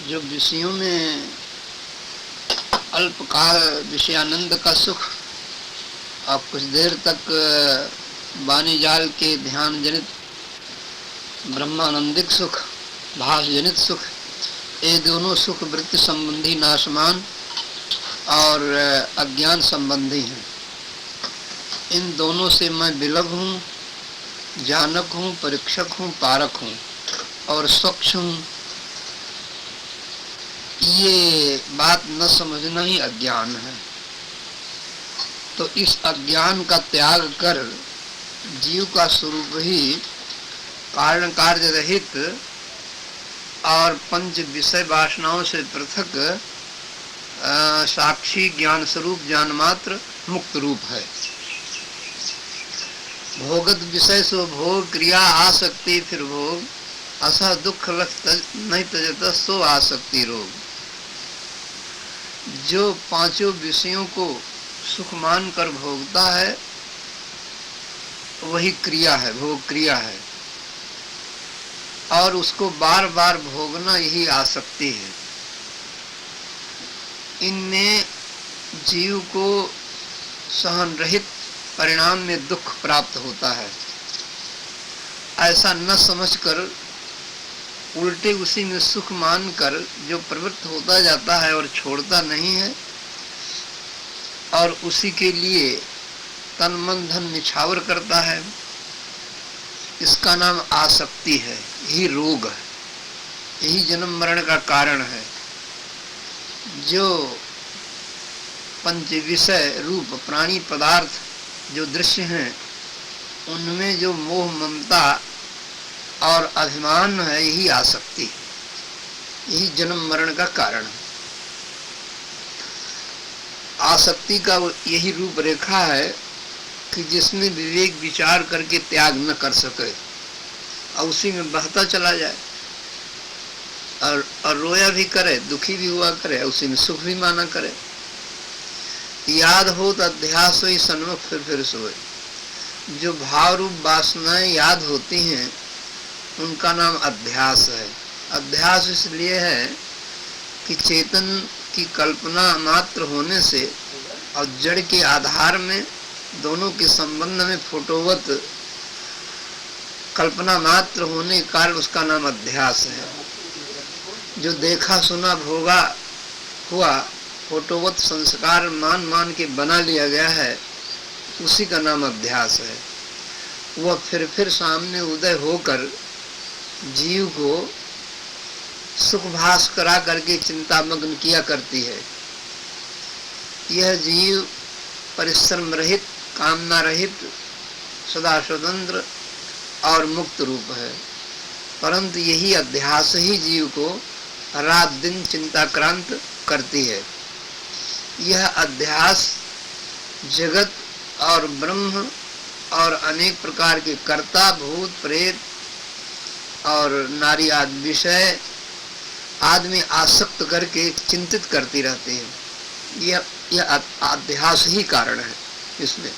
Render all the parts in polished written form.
जो विषयों में अल्पकाल विषयानंद का सुख और कुछ देर तक वाणी जाल के ध्यान जनित ब्रह्मानंदिक सुख, भास जनित सुख, ये दोनों सुख वृत्ति संबंधी नाशमान और अज्ञान संबंधी हैं। इन दोनों से मैं विलग हूँ, जानक हूँ, परीक्षक हूँ, पारक हूँ और स्वच्छ हूँ। ये बात न समझना ही अज्ञान है। तो इस अज्ञान का त्याग कर जीव का स्वरूप ही कारण कार्य रहित और पंच विषय वासनाओं से पृथक साक्षी ज्ञान स्वरूप जान मात्र मुक्त रूप है। भोगत विषय सो भोग, क्रिया आसक्ति फिर भोग, असह दुख लक्ष नहीं तजत सो आसक्ति रोग। जो पांचों विषयों को सुख मान कर भोगता है वही क्रिया है, भोग क्रिया है, और उसको बार बार भोगना यही आसक्ति है। इनमें जीव को सहन रहित परिणाम में दुख प्राप्त होता है। ऐसा न समझकर उल्टे उसी में सुख मानकर जो प्रवृत्त होता जाता है और छोड़ता नहीं है और उसी के लिए तन मन धन निछावर करता है, इसका नाम आसक्ति है। यही रोग है, यही जन्म मरण का कारण है। जो पंच विषय रूप प्राणी पदार्थ जो दृश्य हैं उनमें जो मोह ममता और अभिमान है, यही आसक्ति, यही जन्म मरण का कारण है। आसक्ति का यही रूप रेखा है कि जिसमें विवेक विचार करके त्याग न कर सके और उसी में बहता चला जाए और रोया भी करे, दुखी भी हुआ करे, उसी में सुख भी माना करे। याद हो तो अध्यास ही सन्मुख फिर सोए। जो भाव रूप वासनाएं याद होती हैं उनका नाम अध्यास है। अध्यास इसलिए है कि चेतन की कल्पना मात्र होने से और जड़ के आधार में दोनों के संबंध में फोटोवत कल्पना मात्र होने के कारण उसका नाम अध्यास है। जो देखा सुना भोगा हुआ फोटोवत संस्कार मान मान के बना लिया गया है, उसी का नाम अध्यास है। वह फिर सामने उदय होकर जीव को सुखभास करा करके चिंतामग्न किया करती है। यह जीव परिश्रम रहित, कामना रहित, सदा स्वतंत्र और मुक्त रूप है, परंतु यही अध्यास ही जीव को रात दिन चिंताक्रांत करती है। यह अध्यास जगत और ब्रह्म और अनेक प्रकार के कर्ता, भूत, प्रेत और नारी आदि विषय आदमी आसक्त करके चिंतित करती रहती है। यह अध्यास ही कारण है इसमें।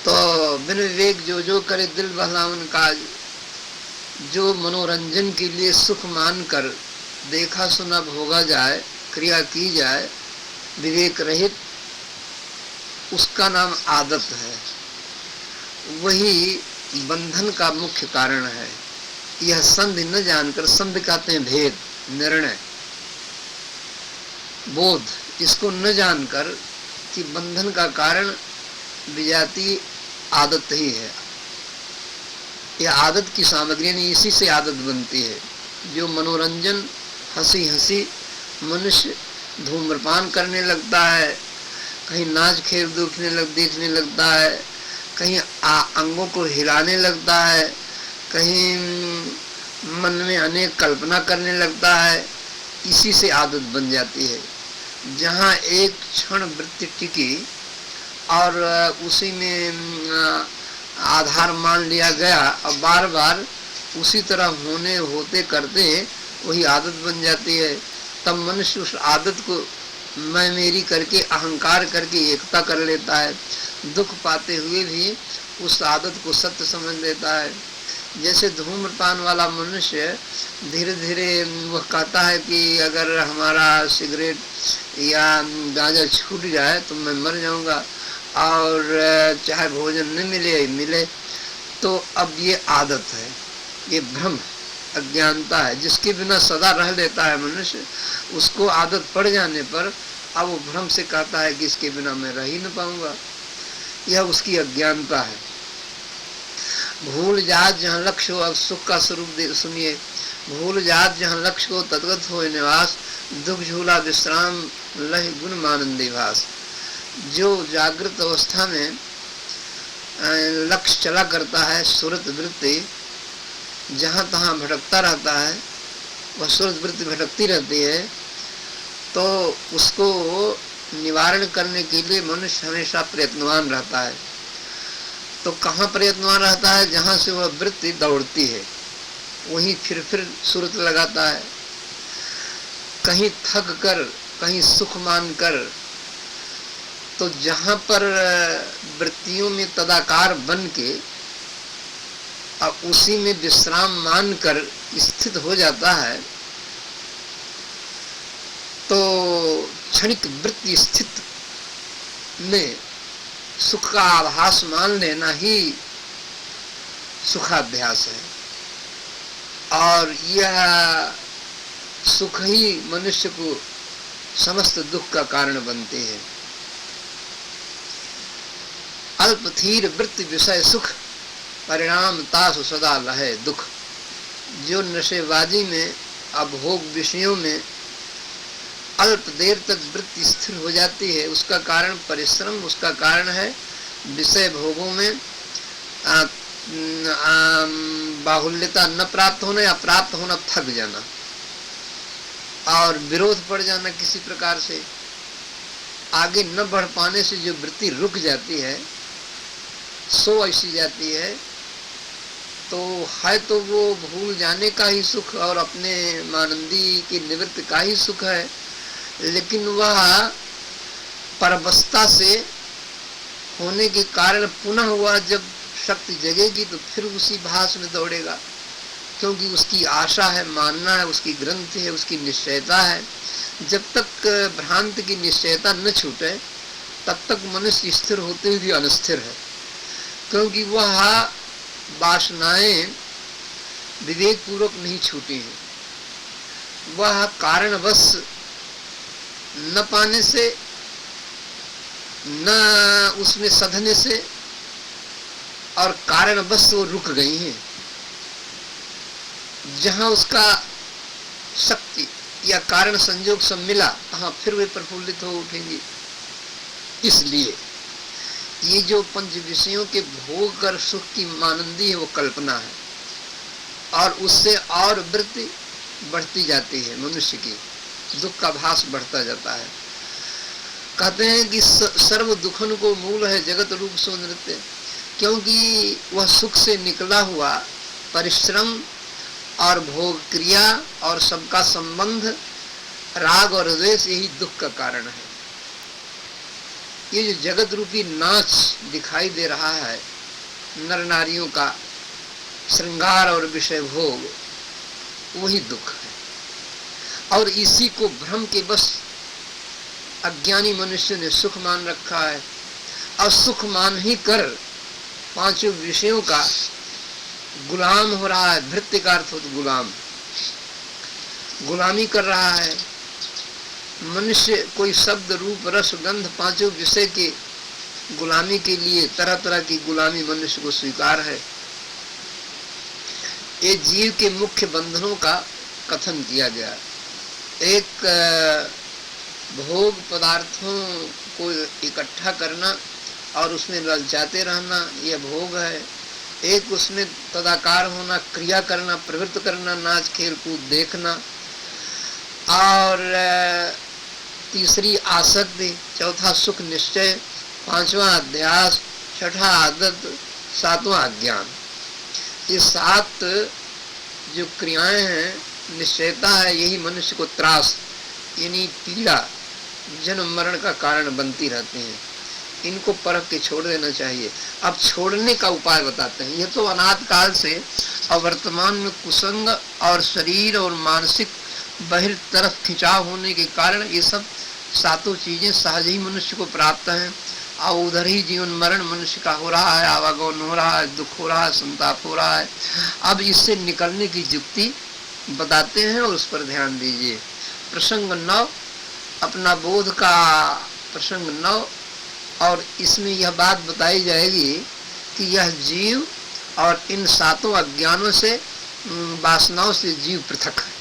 तो बिन विवेक जो करे दिल बहलावन काज। जो मनोरंजन के लिए सुख मानकर देखा सुना भोगा जाए, क्रिया की जाए विवेक रहित, उसका नाम आदत है। वही बंधन का मुख्य कारण है। यह संधि न जानकर, संधि कहते हैं भेद, निर्णय, बोध, इसको न जानकर कि बंधन का कारण विजाती आदत ही है। यह आदत की सामग्री नहीं, इसी से आदत बनती है। जो मनोरंजन हंसी हंसी मनुष्य धूम्रपान करने लगता है, कहीं नाच खेल देखने लगता है, कहीं अंगों को हिलाने लगता है, कहीं मन में अनेक कल्पना करने लगता है, इसी से आदत बन जाती है। जहाँ एक क्षण वृत्ति टिकी और उसी में आधार मान लिया गया और बार बार उसी तरह होते करते वही आदत बन जाती है। तब मनुष्य उस आदत को मैं मेरी करके अहंकार करके एकता कर लेता है। दुख पाते हुए भी उस आदत को सत्य समझ लेता है। जैसे धूम्रपान वाला मनुष्य धीरे धीरे वह कहता है कि अगर हमारा सिगरेट या गांजा छूट जाए तो मैं मर जाऊंगा, और चाहे भोजन न मिले मिले। तो अब ये आदत है, ये भ्रम अज्ञानता है, जिसके बिना सदा रह लेता है मनुष्य, उसको आदत पड़ जाने पर अब वो भ्रम से कहता है कि इसके बिना मैं रह ही न पाऊंगा। यह उसकी अज्ञानता है। भूल जात जहाँ लक्ष्य हो, सुख का स्वरूप सुनिए। भूल जात जहाँ लक्ष्य हो तद्गत हो निवास, दुख झूला विश्राम लह गुण मानंदी भास। जो जागृत अवस्था में लक्ष्य चला करता है, सुरत वृत्ति जहाँ तहाँ भटकता रहता है, वह सुरत वृत्ति भटकती रहती है, तो उसको निवारण करने के लिए मनुष्य हमेशा प्रयत्नवान रहता है। तो कहाँ प्रयत्नवान रहता है? जहाँ से वह वृत्ति दौड़ती है वहीं फिर सुरत लगाता है। कहीं थक कर, कहीं सुख मान कर, तो जहाँ पर वृत्तियों में तदाकार बन के अब उसी में विश्राम मान कर स्थित हो जाता है, तो क्षणिक वृत्ति स्थित में सुख का आभास मान लेना ही सुखाभ्यास है। और यह सुख ही मनुष्य को समस्त दुख का कारण बनते हैं। अल्पथीर वृत्ति विषय सुख, परिणाम तासु सदा लहे दुख। जो नशेबाजी में, अभोग विषयों में अल्प देर तक वृत्ति स्थिर हो जाती है, उसका कारण परिश्रम, उसका कारण है विषय भोगों में बाहुल्यता न प्राप्त होना या प्राप्त होना थक जाना और विरोध पड़ जाना किसी प्रकार से। आगे न बढ़ पाने से जो वृत्ति रुक जाती है, सो ऐसी जाती है, तो वो भूल जाने का ही सुख और अपने मानंदी की निवृत्ति का ही सुख है, लेकिन वह परवस्था से होने के कारण पुनः हुआ जब शक्ति जगेगी तो फिर उसी भास में दौड़ेगा, क्योंकि उसकी आशा है, मानना है, उसकी ग्रंथि है, उसकी निश्चयता है। जब तक भ्रांत की निश्चयता न छूटे तब तक मनुष्य स्थिर होते हुए भी अनस्थिर है, क्योंकि वह वासनाएं विवेक पूर्वक नहीं छूटी हैं। वह कारणवश न पाने से, न उसमें सधने से, और कारणवश वो रुक गई हैं। जहां उसका शक्ति या कारण संयोग सब मिला, हाँ फिर वे प्रफुल्लित हो उठेंगी। इसलिए ये जो पंच विषयों के भोग कर सुख की मानंदी है वो कल्पना है, और उससे और वृत्ति बढ़ती जाती है, मनुष्य की दुख का भास बढ़ता जाता है। कहते हैं कि सर्व दुखन को मूल है जगत रूप सो नृत्य, क्योंकि वह सुख से निकला हुआ परिश्रम और भोग क्रिया और सबका संबंध, राग और द्वेष, यही दुख का कारण है। ये जो जगत रूपी नाच दिखाई दे रहा है नर नारियों का, श्रृंगार और विषय भोग, वही दुख है। और इसी को भ्रम के बस अज्ञानी मनुष्य ने सुख मान रखा है, और सुख मान ही कर पांचों विषयों का गुलाम हो रहा है। भृत्य का अर्थ हो तो गुलाम, गुलामी कर रहा है मनुष्य। कोई शब्द रूप रस गंध पांचों विषय के गुलामी के लिए तरह तरह की गुलामी मनुष्य को स्वीकार है। ये जीव के मुख्य बंधनों का कथन किया गया। एक भोग पदार्थों को इकट्ठा करना और उसमें ललचाते रहना, यह भोग है। एक उसमें तदाकार होना, क्रिया करना, प्रवृत्त करना, नाच खेल कूद देखना। और तीसरी आसक्ति, चौथा सुख निश्चय, पांचवा अध्यास, छठा आदत, सातवां अज्ञान। ये सात जो क्रियाएं हैं, निश्चयता है, यही मनुष्य को त्रास यानी पीड़ा, जन्म मरण का कारण बनती रहती हैं। इनको परख के छोड़ देना चाहिए। अब छोड़ने का उपाय बताते हैं। ये तो अनाद काल से और वर्तमान में कुसंग और शरीर और मानसिक बहिर तरफ खिंचाव होने के कारण ये सब सातों चीजें सहज ही मनुष्य को प्राप्त हैं और उधर ही जीवन मरण मनुष्य का हो रहा है, आवागमन हो रहा है, दुख हो रहा है, संताप हो रहा है। अब इससे निकलने की युक्ति बताते हैं और उस पर ध्यान दीजिए। प्रसंग 9, अपना बोध का प्रसंग 9, और इसमें यह बात बताई जाएगी कि यह जीव और इन सातों अज्ञानों से वासनाओं से जीव पृथक है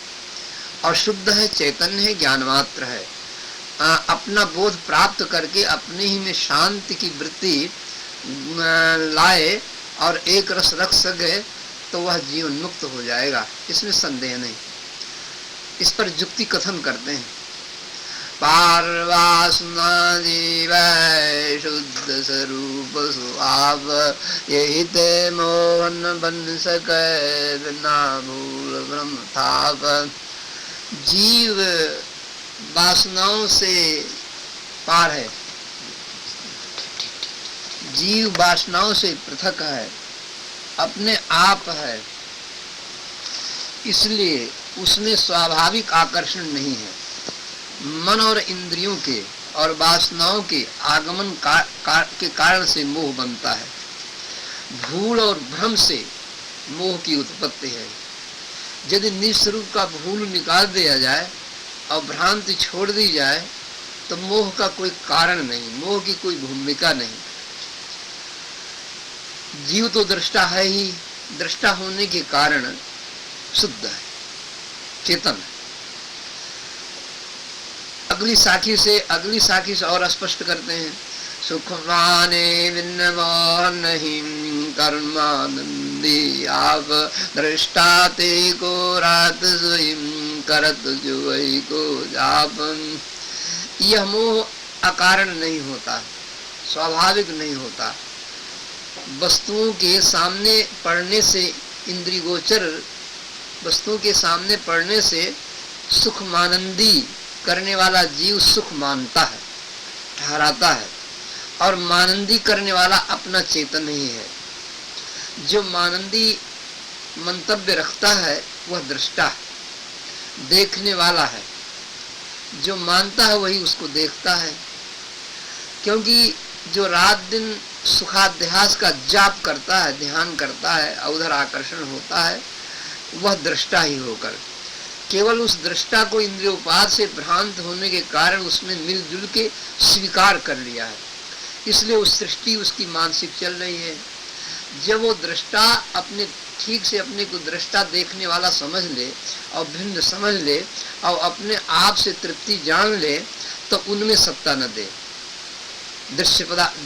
और शुद्ध है, चैतन्य है, ज्ञान मात्र है। अपना बोध प्राप्त करके अपने ही में शांति की वृत्ति लाए और एक रस रख सके तो वह जीवन मुक्त हो जाएगा, इसमें संदेह नहीं। इस पर युक्ति कथन करते हैं। पारवासना जीव शुद्ध स्वरूप सुहाव, यही ते मोहन बन सके बिना भूल ब्रह्म थाप। जीव वासनाओं से पार है, जीव वासनाओं से पृथक है, अपने आप है, इसलिए उसमें स्वाभाविक आकर्षण नहीं है। मन और इंद्रियों के और वासनाओं के आगमन के कारण से मोह बनता है। भूल और भ्रम से मोह की उत्पत्ति है। यदि निस्वरूप का भूल निकाल दिया जाए और भ्रांति छोड़ दी जाए तो मोह का कोई कारण नहीं, मोह की कोई भूमिका नहीं। जीव तो दृष्टा है ही, दृष्टा होने के कारण शुद्ध है, चेतन है। अगली साखी से और स्पष्ट करते हैं। सुख माने भिन्न मोह नहीं, कर्मानंदी आप दृष्टा ते को रात सोईम करत जुई को जाप। यह मोह अकारण नहीं होता, स्वाभाविक नहीं होता। वस्तुओं के सामने पड़ने से, इंद्रिय गोचर वस्तुओं के सामने पड़ने से सुख मानंदी करने वाला जीव सुख मानता है, ठहराता है, और मानंदी करने वाला अपना चेतन ही है। जो मानंदी मंतव्य रखता है वह दृष्टा है, देखने वाला है। जो मानता है वही उसको देखता है, क्योंकि जो रात दिन सुखाध्यास का जाप करता है, ध्यान करता है और उधर आकर्षण होता है, वह दृष्टा ही होकर केवल उस दृष्टा को इंद्रियोपाद से भ्रांत होने के कारण उसमें मिलजुल के स्वीकार कर लिया है। इसलिए उस सृष्टि उसकी मानसिक चल रही है। जब वो दृष्टा अपने ठीक से अपने को दृष्टा देखने वाला समझ ले और भिन्न समझ ले और अपने आप से तृप्ति जान ले तो उनमें सत्ता न दे,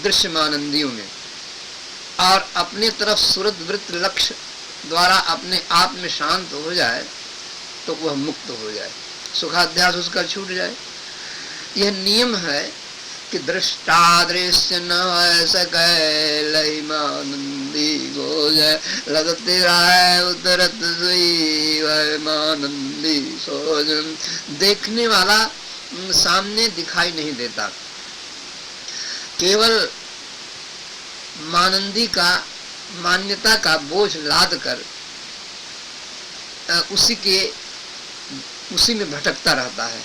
दृश्यमानंदियों में, और अपने तरफ सुरत वृत्त लक्ष्य द्वारा अपने आप में शांत हो जाए तो वह मुक्त हो जाए, सुखाध्यास उसका छूट जाए। यह नियम है कि दृष्टा दृश्य न सके लहिमानंदी हो जाए, लगते राय उतरत सुई मानंदी सोजन। देखने वाला सामने दिखाई नहीं देता, केवल मानंदी का मान्यता का बोझ लाद कर उसी में भटकता रहता है।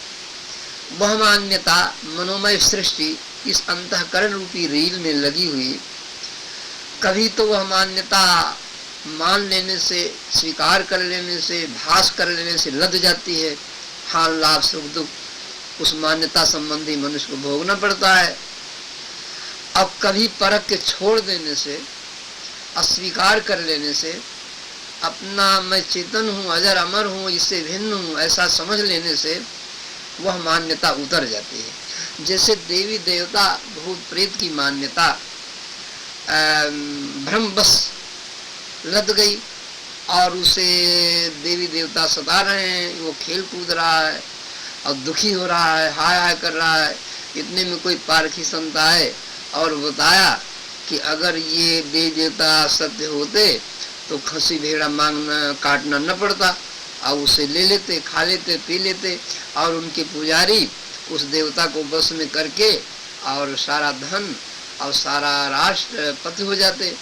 वह मान्यता मनोमय सृष्टि इस अंतःकरण रूपी रील में लगी हुई, कभी तो वह मान्यता मान लेने से, स्वीकार कर लेने से, भास कर लेने से लद जाती है। हाल लाभ सुख दुख उस मान्यता संबंधी मनुष्य को भोगना पड़ता है। अब कभी परख के छोड़ देने से, अस्वीकार कर लेने से, अपना मैं चेतन हूँ, अजर अमर हूँ, इससे भिन्न हूँ, ऐसा समझ लेने से वह मान्यता उतर जाती है। जैसे देवी देवता भूत प्रेत की मान्यता भ्रम बस लद गई और उसे देवी देवता सता रहे हैं, वो खेल कूद रहा है और दुखी हो रहा है, हाय हाय कर रहा है। इतने में कोई पारखी संत आए और बताया कि अगर ये देवी देवता सत्य होते तो खसी भेड़ा मांगना काटना न पड़ता, और उसे ले लेते, खा लेते, पी लेते, और उनके पुजारी उस देवता को बस में करके और सारा धन और सारा राष्ट्रपति हो जाते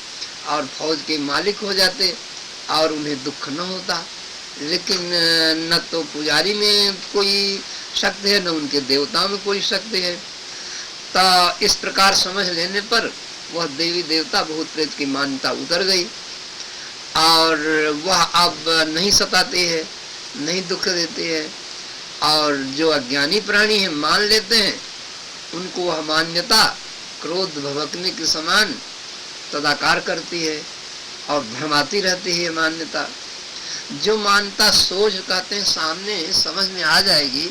और फौज के मालिक हो जाते और उन्हें दुख न होता। लेकिन न तो पुजारी में कोई शक्ति है, न उनके देवताओं में कोई शक्ति है। तो इस प्रकार समझ लेने पर वह देवी देवता भूत प्रेत की मान्यता उतर गई और वह अब नहीं सताते हैं, नहीं दुख देते हैं। और जो अज्ञानी प्राणी हैं मान लेते हैं, उनको वह मान्यता क्रोध भभकने के समान तदाकार करती है और भ्रमाती रहती है। मान्यता जो मान्यता सोच कहते हैं सामने समझ में आ जाएगी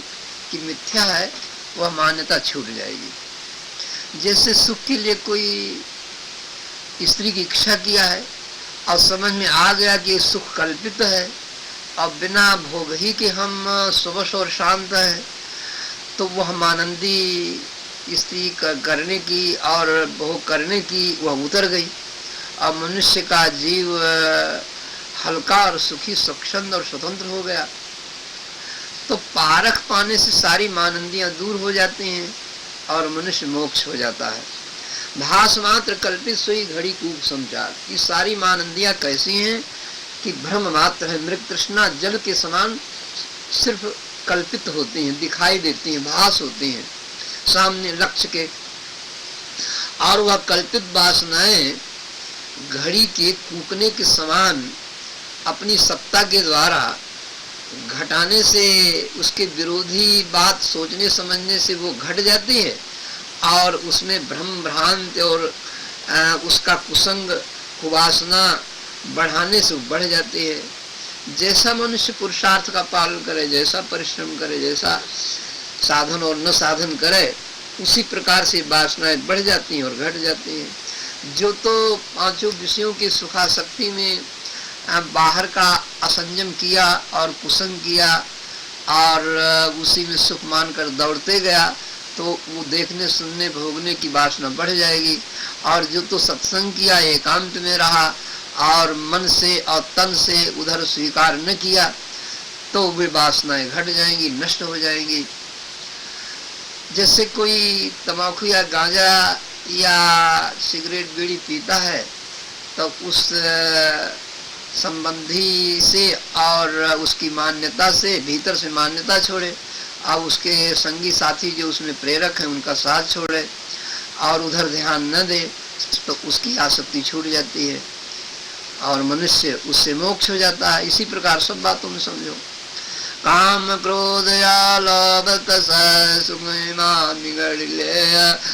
कि मिथ्या है, वह मान्यता छूट जाएगी। जैसे सुख के लिए कोई स्त्री की इच्छा किया है और समझ में आ गया कि सुख कल्पित है और बिना भोग ही के हम सुबह और शांत है, तो वह मानंदी स्त्री करने की और भोग करने की वह उतर गई और मनुष्य का जीव हल्का और सुखी स्वच्छंद और स्वतंत्र हो गया। तो पारख पाने से सारी मानंदियां दूर हो जाती हैं और मनुष्य मोक्ष हो जाता है। भास मात्र कल्पित सोई घड़ी कूप संचार। ये सारी मानंदियां कैसी हैं कि भ्रम मात्र है। मृग तृष्णा जल के समान सिर्फ कल्पित होती हैं, दिखाई देती हैं, भास होती हैं सामने लक्ष्य के। और वह कल्पित वासनाएं घड़ी के कूकने के समान अपनी सत्ता के द्वारा घटाने से, उसके विरोधी बात सोचने समझने से वो घट जाती है और उसमें भ्रम भ्रांत और उसका कुसंग कुवासना बढ़ाने से बढ़ जाती है। जैसा मनुष्य पुरुषार्थ का पालन करे, जैसा परिश्रम करे, जैसा साधन और न साधन करे, उसी प्रकार से वासनाएं बढ़ जाती हैं और घट जाती हैं। जो तो पांचों विषयों की सुखासक्ति में बाहर का असंयम किया और कुसंग किया और उसी में सुख मानकर दौड़ते गया, तो वो देखने सुनने भोगने की वासना बढ़ जाएगी। और जो तो सत्संग किया, एकांत में रहा और मन से और तन से उधर स्वीकार न किया, तो वे वासनाएं घट जाएंगी, नष्ट हो जाएंगी। जैसे कोई तंबाकू या गांजा या सिगरेट बीड़ी पीता है तो उस संबंधी से और उसकी मान्यता से, भीतर से मान्यता छोड़े और उसके संगी साथी जो उसमें प्रेरक हैं उनका साथ छोड़े और उधर ध्यान न दे, तो उसकी आसक्ति छूट जाती है और मनुष्य उससे मोक्ष हो जाता है। इसी प्रकार सब बातों में समझो। काम क्रोध या लोभ तसय सुख मान बिगड़ ले,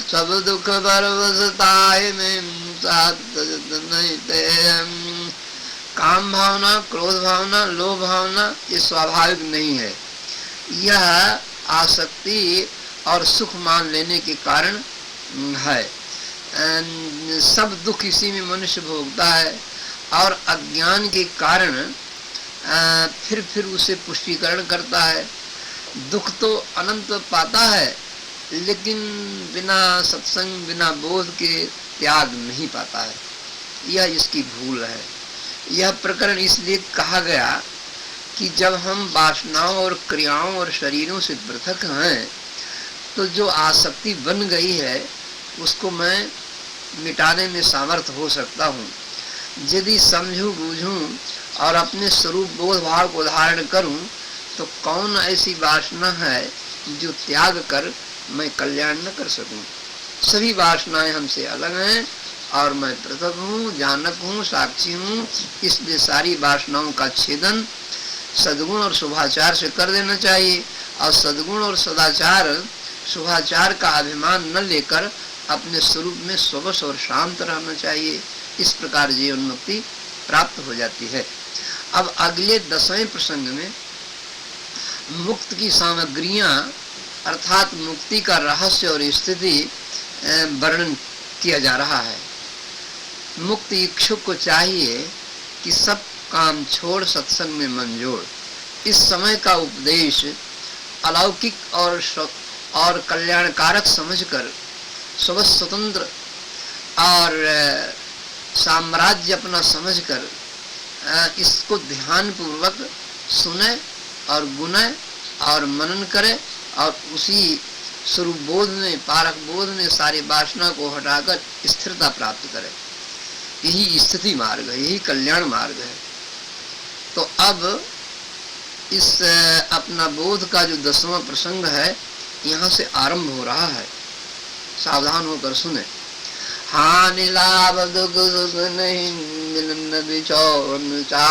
सब दुख बरवसताए में साथ नहीं ते। काम भावना, क्रोध भावना, लोभ भावना ये स्वाभाविक नहीं है। यह आसक्ति और सुख मान लेने के कारण है। सब दुख इसी में मनुष्य भोगता है और अज्ञान के कारण फिर उसे पुष्टिकरण करता है। दुख तो अनंत पाता है लेकिन बिना सत्संग, बिना बोध के त्याग नहीं पाता है। यह इसकी भूल है। यह प्रकरण इसलिए कहा गया कि जब हम वासनाओं और क्रियाओं और शरीरों से पृथक हैं, तो जो आसक्ति बन गई है उसको मैं मिटाने में सामर्थ हो सकता हूँ। यदि समझूं बूझूं और अपने स्वरूप बोध भाव को धारण करूं, तो कौन ऐसी वासना है जो त्याग कर मैं कल्याण न कर सकूं। सभी वासनाएं हमसे अलग हैं और मैं पृथक हूँ, जानक हूँ, साक्षी हूँ। इसलिए सारी वासनाओं का छेदन सद्गुण और शुभाचार से कर देना चाहिए और सद्गुण और सदाचार शुभाचार का अभिमान न लेकर अपने स्वरूप में स्वबस और शांत रहना चाहिए। इस प्रकार जीवन मुक्ति प्राप्त हो जाती है। अब अगले 10वें प्रसंग में मुक्त की सामग्रियां अर्थात मुक्ति का रहस्य और स्थिति वर्णन किया जा रहा है। मुक्त इच्छुक को चाहिए कि सब काम छोड़ सत्संग में मन जोड़। इस समय का उपदेश अलौकिक और कल्याणकारक समझकर स्वतंत्र और साम्राज्य अपना समझकर इसको ध्यान पूर्वक सुने और गुने और मनन करे और उसी स्वरूप बोध में, पारक बोध में सारी वासना को हटाकर स्थिरता प्राप्त करे। यही स्थिति मार्ग है, यही कल्याण मार्ग है। तो अब इस अपना बोध का जो 10वां प्रसंग है यहाँ से आरंभ हो रहा है। सावधान होकर सुने। हानि लाभ दुख सुख नहीं मिलन बिछौन चा,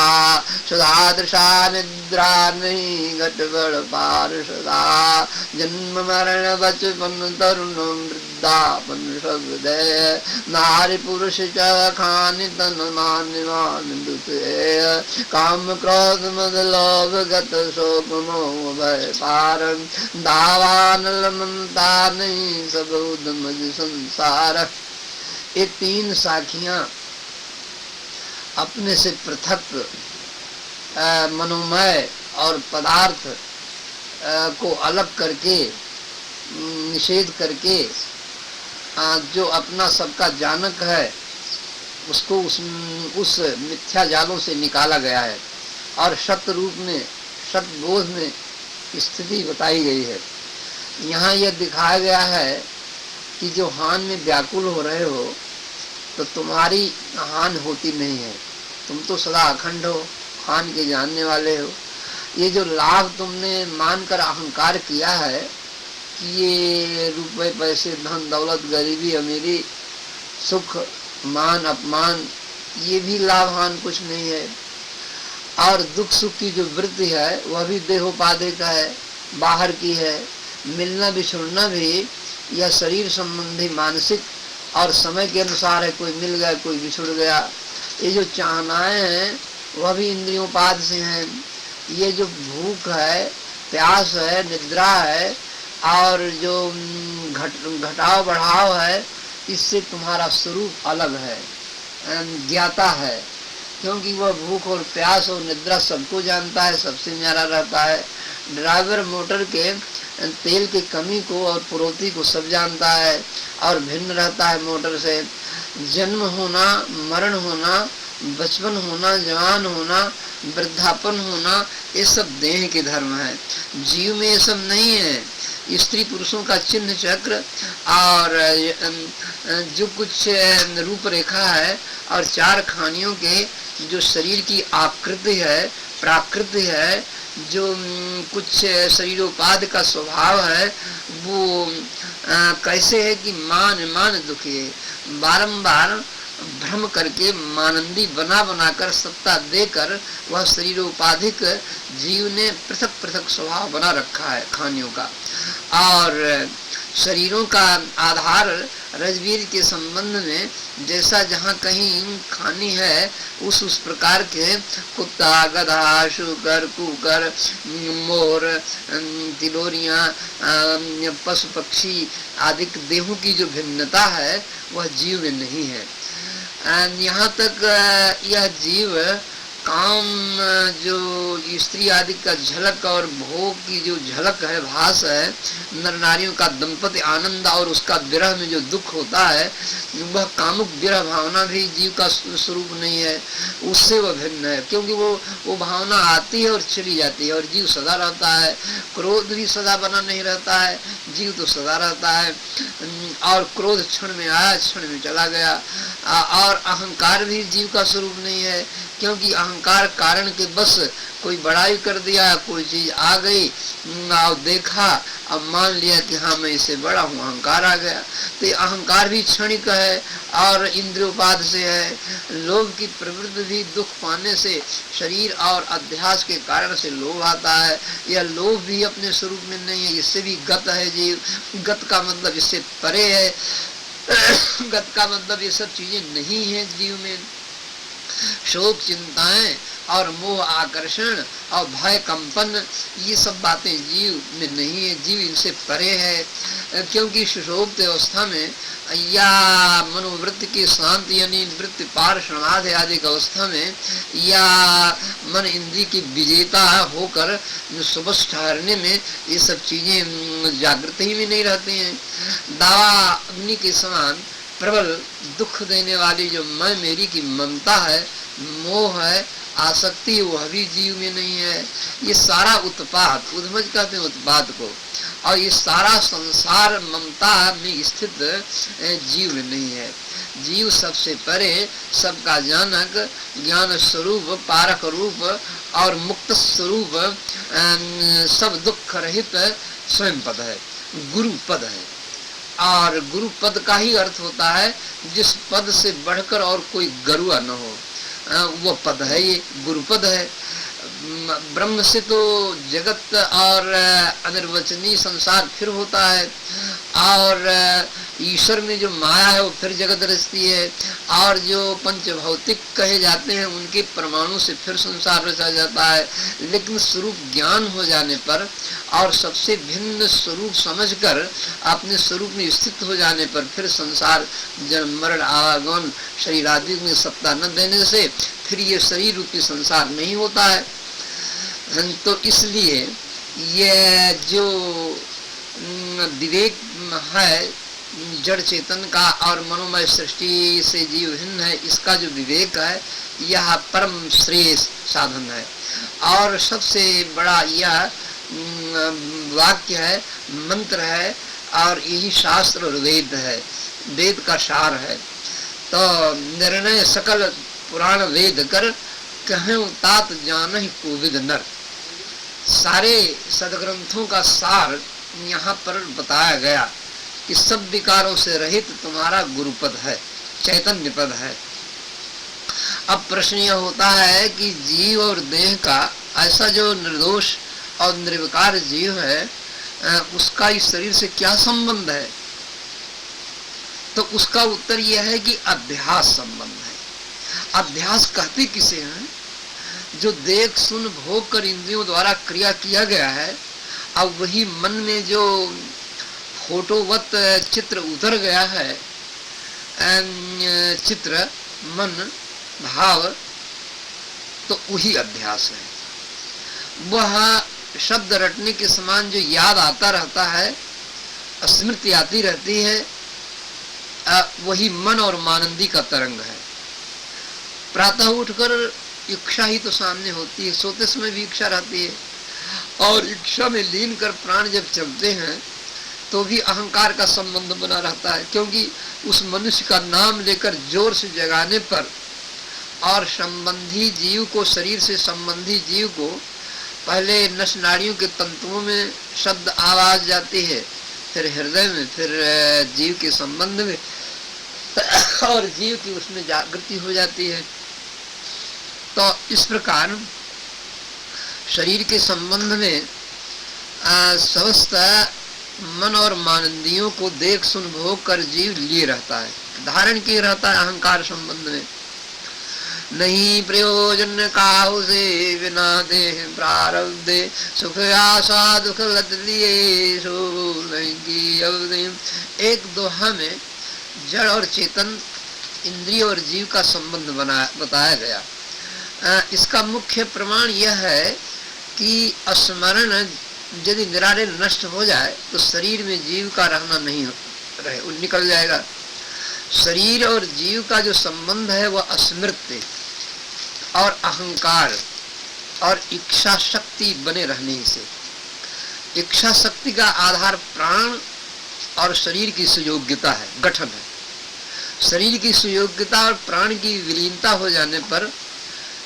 सुधा दृशा निद्रा नहीं गटबड़ पार सदा, जन्म मरण बचपन तरुण वृद्धापन सब दे, नारी पुरुष खानि तन मान मान दुख, काम क्रोध मद लोभ गत शोक मोह भय पार, दावान ममता नहीं सब उद्यम संसार। ये 3 साखियां अपने से पृथक मनोमय और पदार्थ को अलग करके निषेध करके जो अपना सबका जानक है उसको उस मिथ्या जालों से निकाला गया है और सत्य रूप में, सत्य बोध में स्थिति बताई गई है। यहाँ यह दिखाया गया है कि जो हान में व्याकुल हो रहे हो तो तुम्हारी हान होती नहीं है, तुम तो सदा अखंड हो, हान के जानने वाले हो। ये जो लाभ तुमने मानकर अहंकार किया है कि ये रुपए पैसे धन दौलत गरीबी अमीरी सुख मान अपमान, ये भी लाभ हान कुछ नहीं है। और दुख सुख की जो वृत्ति है वह भी देहोपाधिक है, बाहर की है। मिलना बिछुड़ना भी यह शरीर संबंधी मानसिक और समय के अनुसार है, कोई मिल गया कोई बिछुड़ गया। ये जो चाहनाएं हैं वह भी इंद्रियोपाद से हैं। ये जो भूख है, प्यास है, निद्रा है और जो घटाव बढ़ाव है, इससे तुम्हारा स्वरूप अलग है, ज्ञाता है। क्योंकि वह भूख और प्यास और निद्रा सबको जानता है, सबसे न्यारा रहता है। ड्राइवर मोटर के तेल की कमी को और पुरोती को सब जानता है और भिन्न रहता है मोटर से। जन्म होना, मरण होना, बचपन होना, जवान होना, वृद्धापन होना, ये सब देह के धर्म है। जीव में ये सब नहीं है। स्त्री पुरुषों का चिन्ह चक्र और जो कुछ रूपरेखा है और 4 खानियों के जो शरीर की आकृति है, प्राकृति है, जो कुछ शरीरोपाध का स्वभाव है, वो कैसे है कि मान दुखी है। बारंबार भ्रम करके मानंदी बना बनाकर सत्ता देकर वह शरीरोपाधिक जीव ने पृथक पृथक स्वभाव बना रखा है खानियों का। और शरीरों का आधार रजवीर के संबंध में जैसा जहाँ कहीं खानी है उस प्रकार के कुत्ता, गधा, शुकर, कुकर, मोर, तिलोरियां, पशु पक्षी आदि देहों की जो भिन्नता है वह जीव में नहीं है। यहाँ तक यह जीव काम जो स्त्री आदि का झलक और भोग की जो झलक है, भास है, नर नारियों का दंपति आनंद और उसका विरह में जो दुख होता है, वह कामुक विरह भावना भी जीव का स्वरूप नहीं है, उससे वह भिन्न है। क्योंकि वो भावना आती है और चली जाती है और जीव सदा रहता है। क्रोध भी सदा बना नहीं रहता है, जीव तो सदा रहता है। और क्रोध क्षण में आया, क्षण में चला गया। और अहंकार भी जीव का स्वरूप नहीं है, क्योंकि अहंकार कारण के बस कोई बड़ाई कर दिया, कोई चीज आ गई और देखा, अब मान लिया कि हाँ मैं इससे बड़ा हूँ, अहंकार आ गया। तो अहंकार भी क्षणिक है और इंद्रियोपाद से है। लोभ की प्रवृत्ति भी दुख पाने से, शरीर और अध्यास के कारण से लोभ आता है। यह लोभ भी अपने स्वरूप में नहीं है, इससे भी गत है जीव। गत का मतलब इससे परे है। गत का मतलब ये सब चीजें नहीं है जीव में। शोक, चिंताएं और मोह, आकर्षण और भय, कंपन, ये सब बातें जीव में नहीं है, जीव इनसे परे है। क्योंकि सुषुप्त अवस्था में या मनोवृत्ति की शांति यानी वृत्ति पार समाधि आदि की अवस्था में या मन इंद्रिय की विजेता होकर सुबह ठहरने में ये सब चीजें जागृत ही में नहीं रहती हैं। दावा अग्नि के समान प्रबल दुख देने वाली जो मैं मेरी की ममता है, मोह है, आसक्ति, वह भी जीव में नहीं है। ये सारा उत्पाद, उद्मज कहते हैं उत्पाद को, और ये सारा संसार ममता में स्थित जीव नहीं है। जीव सबसे परे, सबका जनक, ज्ञान स्वरूप, पारक रूप और मुक्त स्वरूप, सब दुख रहित स्वयं पद है, गुरु पद है। और गुरु पद का ही अर्थ होता है जिस पद से बढ़कर और कोई गरुआ न हो, वो पद है, ये गुरु पद है। ब्रह्म से तो जगत और अनिर्वचनीय संसार फिर होता है, और ईश्वर में जो माया है वो फिर जगत रचती है, और जो पंचभौतिक कहे जाते हैं उनके परमाणु से फिर संसार रचा जाता है। लेकिन स्वरूप ज्ञान हो जाने पर और सबसे भिन्न स्वरूप समझकर अपने स्वरूप में स्थित हो जाने पर फिर संसार जन्म मरण आवागमन शरीर आदि में सत्ता न देने से फिर ये शरीर रूपी संसार नहीं होता है। तो इसलिए ये जो विवेक है जड़ चेतन का और मनोमय सृष्टि से जीव भिन्न है, इसका जो विवेक है यह परम श्रेष्ठ साधन है। और सबसे बड़ा यह वाक्य है, मंत्र है, और यही शास्त्र और वेद है, वेद का सार है। तो निर्णय सकल पुराण वेद कर, कहें तात जानहि कोविद नर। सारे सदग्रंथों का सार यहाँ पर बताया गया कि सब विकारों से रहित तुम्हारा गुरुपद है, चैतन्य पद है। अब प्रश्न यह होता है कि जीव और देह का ऐसा जो निर्दोष और निर्विकार जीव है, उसका इस शरीर से क्या संबंध है? तो उसका उत्तर यह है कि अभ्यास संबंध है। अभ्यास कहते किसे हैं? जो देख सुन भोग कर इंद्रियों द्वारा क्रिया किया गया है, अब वही मन में जो फोटोवत चित्र उतर गया है, चित्र मन भाव, तो वही अभ्यास है। वह शब्द रटने के समान जो याद आता रहता है, स्मृति आती रहती है, वही मन और मानंदी का तरंग है। प्रातः उठकर इच्छा ही तो सामने होती है, सोते समय भी इच्छा रहती है, और इच्छा में लीन कर प्राण जब चलते हैं तो भी अहंकार का संबंध बना रहता है, क्योंकि उस मनुष्य का नाम लेकर जोर से जगाने पर और संबंधी जीव को, शरीर से संबंधी जीव को पहले नस नाड़ियों के तंतुओं में शब्द आवाज जाती है, फिर हृदय में, फिर जीव के संबंध में, और जीव की उसमें जागृति हो जाती है। तो इस प्रकार शरीर के संबंध में समस्त मन और मानंदियों को देख सुन भोग कर जीव लिए रहता है, धारण किए रहता है अहंकार संबंध में। नहीं प्रयोजन काहु से बिना देह प्रारब्धे, सुख आशा दुख लत लिए सो नहीं अवधि। एक दोहा में जड़ और चेतन, इंद्रिय और जीव का संबंध बताया गया। इसका मुख्य प्रमाण यह है कि स्मरण यदि निरारे नष्ट हो जाए तो शरीर में जीव का रहना नहीं रहे, वो निकल जाएगा। शरीर और जीव का जो संबंध है वह स्मृति और अहंकार और इच्छा शक्ति बने रहने से। इच्छा शक्ति का आधार प्राण और शरीर की सुयोग्यता है, गठन है। शरीर की सुयोग्यता और प्राण की विलीनता हो जाने पर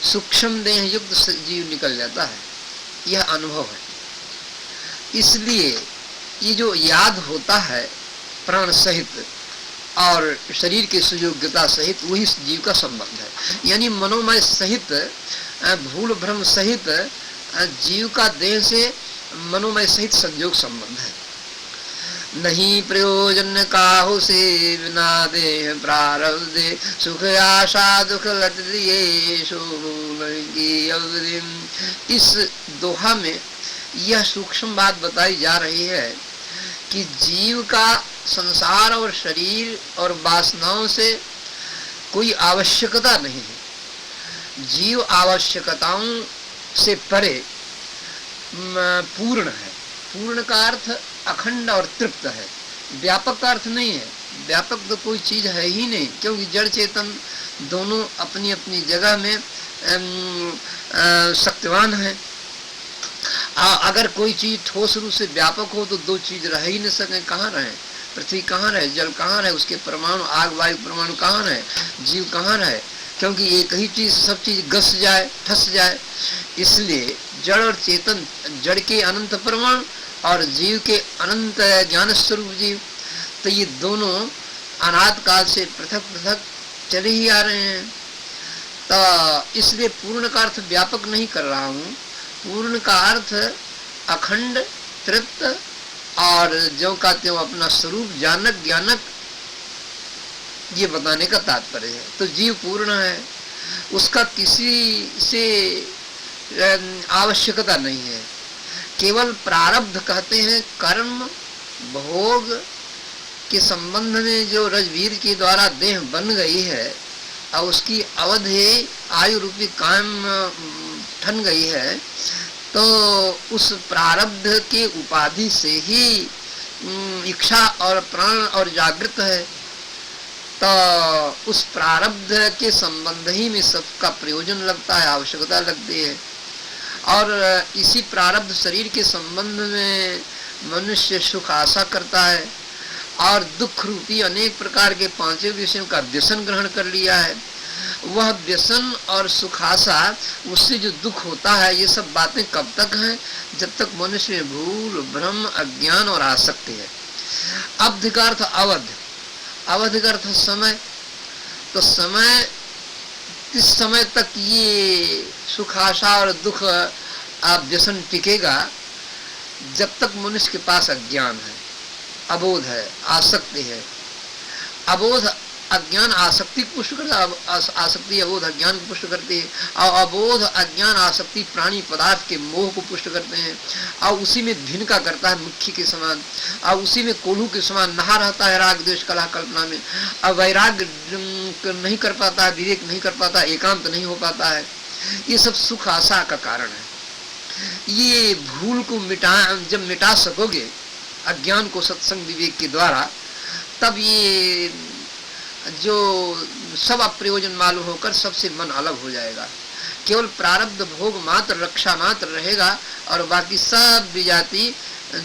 सूक्ष्म देह युक्त जीव निकल जाता है, यह अनुभव है। इसलिए ये जो याद होता है प्राण सहित और शरीर की सुयोग्यता सहित, वही जीव का संबंध है। यानी मनोमय सहित, भूल भ्रम सहित जीव का देह से मनोमय सहित संयोग संबंध है। नहीं प्रयोजन काहु से बिना देह प्रारब्धे, सुख आशा दुख लत लिए सो नहीं अवधि। इस दोहा में यह सूक्ष्म बात बताई जा रही है कि जीव का संसार और शरीर और वासनाओं से कोई आवश्यकता नहीं है। जीव आवश्यकताओं से परे पूर्ण है। पूर्ण का अर्थ अखंड और तृप्त है, व्यापक का अर्थ नहीं है। व्यापक तो कोई चीज है ही नहीं, क्योंकि जड़ चेतन दोनों अपनी अपनी जगह में शक्तिवान है। अगर कोई चीज ठोस रूप से व्यापक हो तो दो चीज रह ही नहीं सके, कहाँ रहे? पृथ्वी कहाँ रहे, जल कहाँ रहे, उसके परमाणु आग वायु परमाणु कहाँ रहे, जीव कहाँ रहे? क्योंकि एक ही चीज सब चीज घस जाए, ठस जाए। इसलिए जड़ और चेतन, जड़ के अनंत परमाणु और जीव के अनंत ज्ञान स्वरूप जीव, तो ये दोनों अनाद काल से पृथक पृथक चले ही आ रहे हैं। तो इसलिए पूर्ण का अर्थ व्यापक नहीं कर रहा हूँ, पूर्ण का अर्थ अखंड, तृप्त और जो का त्यों अपना स्वरूप जानक ज्ञानक, ये बताने का तात्पर्य है। तो जीव पूर्ण है, उसका किसी से आवश्यकता नहीं है। केवल प्रारब्ध कहते हैं, कर्म भोग के संबंध में जो रजवीर के द्वारा देह बन गई है और उसकी अवधि आयु रूपी कायम ठन गई है, तो उस प्रारब्ध के उपाधि से ही इच्छा और प्राण और जागृत है। तो उस प्रारब्ध के संबंध ही में सबका प्रयोजन लगता है, आवश्यकता लगती है। और इसी प्रारब्ध शरीर के संबंध में मनुष्य सुख आशा करता है और दुख रूपी अनेक प्रकार के पांचों विषयों का व्यसन ग्रहण कर लिया है। वह व्यसन और सुखाशा, उससे जो दुख होता है, ये सब बातें कब तक हैं? जब तक मनुष्य में भूल, भ्रम, अज्ञान और आसक्ति है। अवधि का अर्थ अवध, अवधि का अर्थ समय। तो समय, किस समय तक ये सुखाशा और दुख व्यसन टिकेगा? जब तक मनुष्य के पास अज्ञान है, अबोध है, आसक्ति है। अबोध अज्ञान आसक्ति को पुष्ट करता है, आसक्ति अबोध अज्ञान को पुष्ट करती है, और अबोध अज्ञान आसक्ति प्राणी पदार्थ के मोह को पुष्ट करते हैं, और उसी में भिनका करता है मुख्य के समान, और उसी में कोल्हू के समान नहा रहता है राग द्वेष कलह कल्पना में। अब वैराग नहीं कर पाता है, विवेक नहीं कर पाता, एकांत नहीं हो पाता है। ये सब सुख आशा का कारण है। ये भूल को जब मिटा सकोगे अज्ञान को सत्संग विवेक के द्वारा, तब ये जो सब अप्रयोजन मालूम होकर सबसे मन अलग हो जाएगा। केवल प्रारब्ध भोग मात्र, रक्षा मात्र रहेगा, और बाकी सब विजाति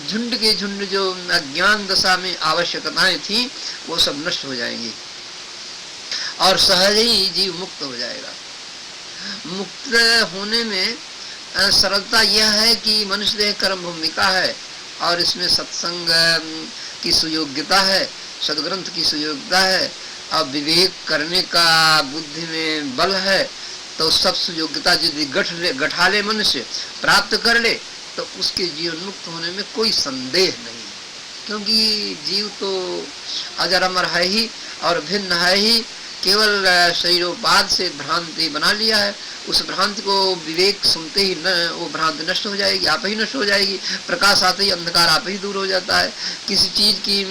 झुंड के झुंड जो अज्ञान दशा में आवश्यकताएं थी, वो सब नष्ट हो जाएंगी और सहज ही जीव मुक्त हो जाएगा। मुक्त होने में सरलता यह है कि मनुष्य देह कर्म भूमिका है, और इसमें सत्संग की सुयोग्यता है, सदग्रंथ की सुयोग्यता है, और विवेक करने का बुद्धि में बल है। तो सब सुयोग्यता यदि गठा ले, मनुष्य प्राप्त कर ले, तो उसके जीवन मुक्त होने में कोई संदेह नहीं है। क्योंकि जीव तो अजर अमर है ही और भिन्न है ही, केवल शरीरोपाद से भ्रांति बना लिया है। उस भ्रांति को विवेक सुनते ही वो भ्रांति नष्ट हो जाएगी, आप ही नष्ट हो जाएगी। प्रकाश आते ही अंधकार आप ही दूर हो जाता है। किसी चीज की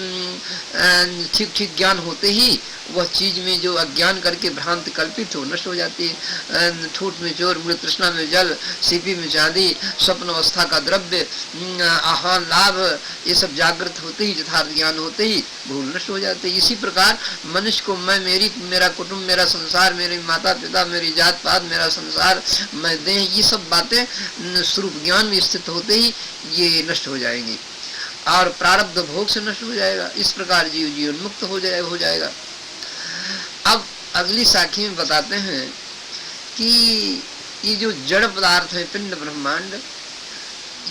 ठीक ठीक ज्ञान होते ही वह चीज में जो अज्ञान करके भ्रांति कल्पित हो, नष्ट हो जाती है। ठूठ में चोर, मूल तृष्णा में जल, सीपी में चांदी, स्वप्न अवस्था का द्रव्य, आहान लाभ, ये सब जागृत होते ही, यथार्थ ज्ञान होते ही भूल नष्ट हो जाते हैं। इसी प्रकार मनुष्य को मैं, मेरा कुटुंब, मेरा संसार, मेरे माता पिता, मेरी जात पात, मेरा संसार, मैं देह, ये सब बातें स्वरूप ज्ञान में स्थित होते ही ये नष्ट हो जाएंगी और प्रारब्ध भोग से नष्ट हो जाएगा। इस प्रकार जीवन मुक्त हो जाएगा। अब अगली साखी में बताते हैं कि ये जो जड़ पदार्थ है, पिंड ब्रह्मांड,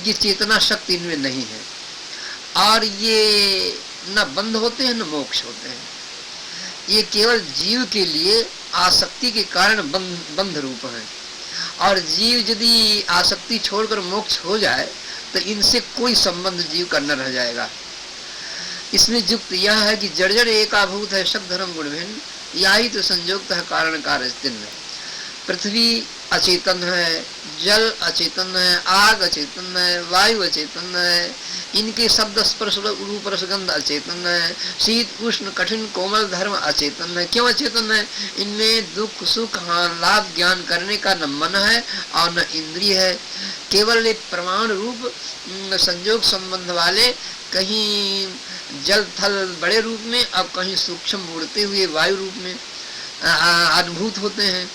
ये चेतना शक्ति इनमें नहीं है, और ये न बंध होते हैं न मोक्ष होते हैं। ये केवल जीव के लिए आसक्ति के कारण बंध रूप है, और जीव यदि आसक्ति छोड़कर मोक्ष हो जाए तो इनसे कोई संबंध जीव का न रह जाएगा। इसमें युक्त यह है कि जड़ जड़ एकाभूत है, सब धर्म गुण भिन्न, या ही तो संयुक्त है कारण कार्य चिन्ह। पृथ्वी अचेतन है, जल अचेतन है, आग अचेतन है, वायु अचेतन है, इनके शब्द स्पर्श रूप रसगंध अचेतन है, शीत उष्ण कठिन कोमल धर्म अचेतन है। क्यों अचेतन है? इनमें दुख सुख हान लाभ ज्ञान करने का न मन है और न इंद्रिय है। केवल एक प्रमाण रूप संयोग संबंध वाले, कहीं जल थल बड़े रूप में, अब कहीं सूक्ष्म उड़ते हुए वायु रूप में अनुभूत होते हैं।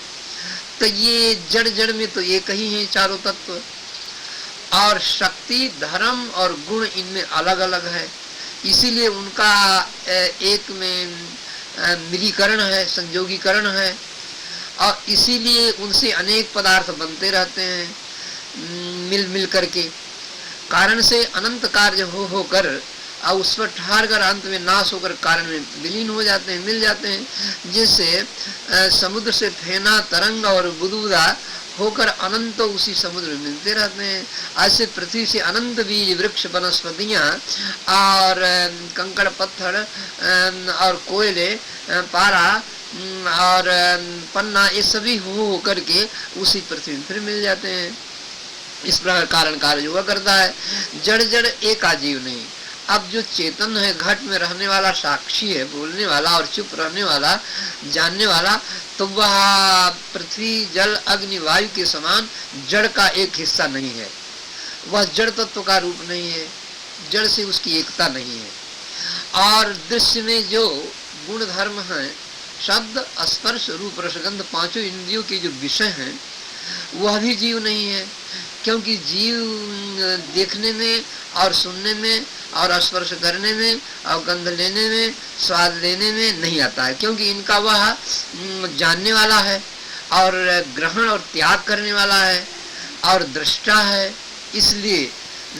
तो ये जड़ जड़ में तो एक ही है चारों तत्व, और शक्ति, धर्म और गुण इनमें अलग अलग है, इसीलिए उनका एक में मिलीकरण है, संयोगीकरण है, और इसीलिए उनसे अनेक पदार्थ बनते रहते हैं मिल मिल करके। कारण से अनंत कार्य हो होकर और उस पर ठहर कर अंत में नाश होकर कारण में विलीन हो जाते हैं, मिल जाते हैं। जिससे समुद्र से फेना तरंग और बुदबुदा होकर अनंत उसी समुद्र में मिलते रहते हैं। ऐसे पृथ्वी से अनंत बीज, वृक्ष, वनस्पतियाँ और कंकड़ पत्थर और कोयले, पारा और पन्ना, ये सभी हो करके उसी पृथ्वी में फिर मिल जाते हैं। इस प्रकार कारण कार्य हुआ करता है। जड़ जड़ एक आजीव नहीं। अब जो चेतन है, घट में रहने वाला, साक्षी है, बोलने वाला और चुप रहने वाला, जानने वाला, तो वह पृथ्वी, जल, अग्नि, वायु के समान जड़ का एक हिस्सा नहीं है। वह जड़ तत्व का रूप नहीं है, जड़ से उसकी एकता नहीं है। और दृश्य में जो गुण धर्म है, शब्द, स्पर्श, रूप, रसगंध, पांचों इंद्रियों के जो विषय हैं, वह भी जीव नहीं है। क्योंकि जीव देखने में और सुनने में और स्पर्श करने में और गंध लेने में, स्वाद लेने में नहीं आता है, क्योंकि इनका वह जानने वाला है और ग्रहण और त्याग करने वाला है और दृष्टा है। इसलिए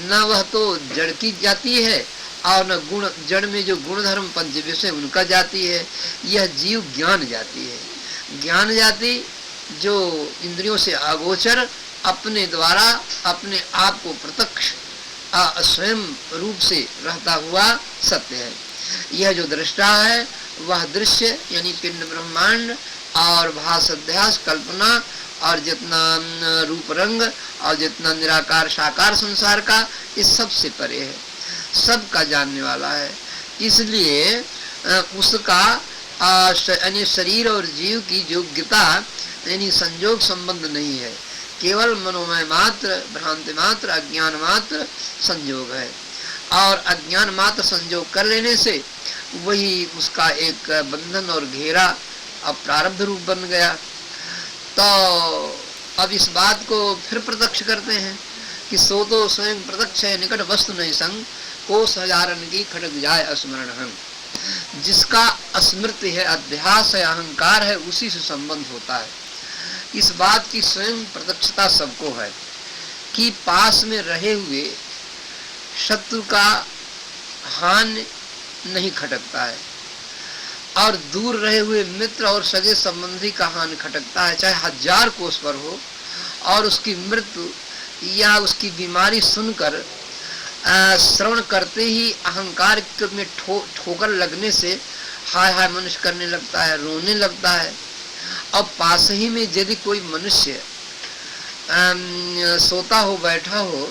न वह तो जड़ की जाती है और न गुण, जड़ में जो गुण धर्म पंच विषय उनका जाती है। यह जीव ज्ञान जाती है। ज्ञान जाति जो इंद्रियों से अगोचर अपने द्वारा अपने आप को प्रत्यक्ष स्वयं रूप से रहता हुआ सत्य है। यह जो दृष्टा है वह दृश्य यानी पिंड ब्रह्मांड और भास अध्यास कल्पना और जितना रूप रंग और जितना निराकार साकार संसार का, इस सब से परे है, सब का जानने वाला है। इसलिए उसका यानी शरीर और जीव की योग्यता यानी संयोग संबंध नहीं है, केवल मनोमय मात्र, भ्रांति मात्र, अज्ञान मात्र संयोग है। और अज्ञान मात्र संयोग कर लेने से वही उसका एक बंधन और घेरा अब प्रारब्ध रूप बन गया। तो अब इस बात को फिर प्रत्यक्ष करते हैं कि सो तो स्वयं प्रत्यक्ष है, निकट वस्तु नहीं संग, कोस हजारन की खड़क जाए अस्मरण हंग। जिसका अस्मृति है, अध्यास है, अहंकार है, उसी से संबंध होता है। इस बात की स्वयं प्रत्यक्षता सबको है कि पास में रहे हुए शत्रु का हान नहीं खटकता है और दूर रहे हुए मित्र और सगे संबंधी का हान खटकता है, चाहे 1000 कोस पर हो। और उसकी मृत्यु या उसकी बीमारी सुनकर श्रवण करते ही अहंकार में ठोकर लगने से हाय हाय मनुष्य करने लगता है, रोने लगता है। और पास ही में यदि कोई मनुष्य सोता हो, बैठा हो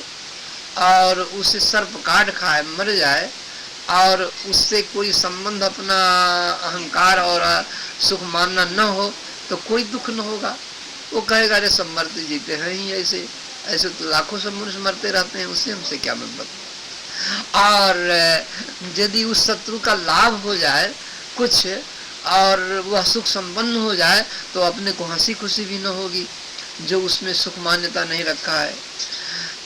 और उसे सर्प काट खाए, मर जाए और उससे कोई संबंध अपना अहंकार और सुख मानना न हो, तो कोई दुख न होगा। वो कहेगा अरे सब मरते जीते हैं ही, ऐसे ऐसे तो लाखों सब मनुष्य मरते रहते हैं, उससे हमसे क्या मतलब। और यदि उस शत्रु का लाभ हो जाए कुछ और वह सुख संपन्न हो जाए, तो अपने को हंसी खुशी भी न होगी जो उसमें सुख मान्यता नहीं रखा है।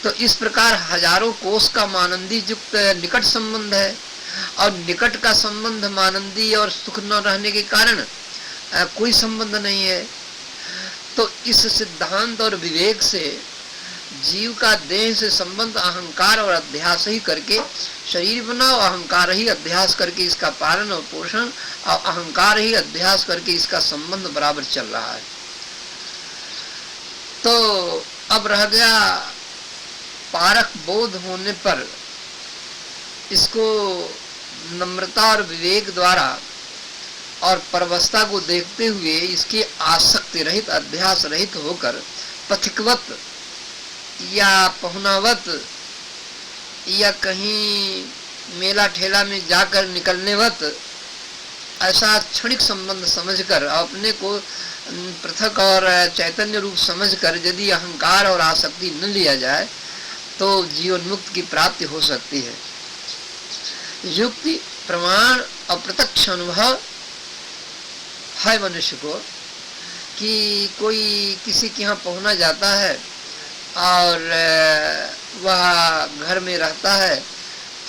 तो इस प्रकार हजारों कोष का मानंदी युक्त निकट संबंध है, और निकट का संबंध मानंदी और सुख न रहने के कारण कोई संबंध नहीं है। तो इस सिद्धांत और विवेक से जीव का देह से संबंध अहंकार और अध्यास ही करके शरीर बना, और अहंकार ही अध्यास करके इसका पालन और पोषण, और अहंकार ही अध्यास करके इसका संबंध बराबर चल रहा है। तो अब रह गया पारक बोध होने पर इसको नम्रता और विवेक द्वारा और परवस्था को देखते हुए इसके आसक्ति रहित, अध्यास रहित होकर पथिकवत या पहुनावत या कहीं मेला ठेला में जाकर निकलनेवत ऐसा क्षणिक संबंध समझकर अपने को पृथक और चैतन्य रूप समझकर यदि अहंकार और आसक्ति न लिया जाए तो जीवन मुक्त की प्राप्ति हो सकती है। युक्ति, प्रमाण और प्रत्यक्ष अनुभव है मनुष्य को कि कोई किसी के यहाँ पहुंचना जाता है और वह घर में रहता है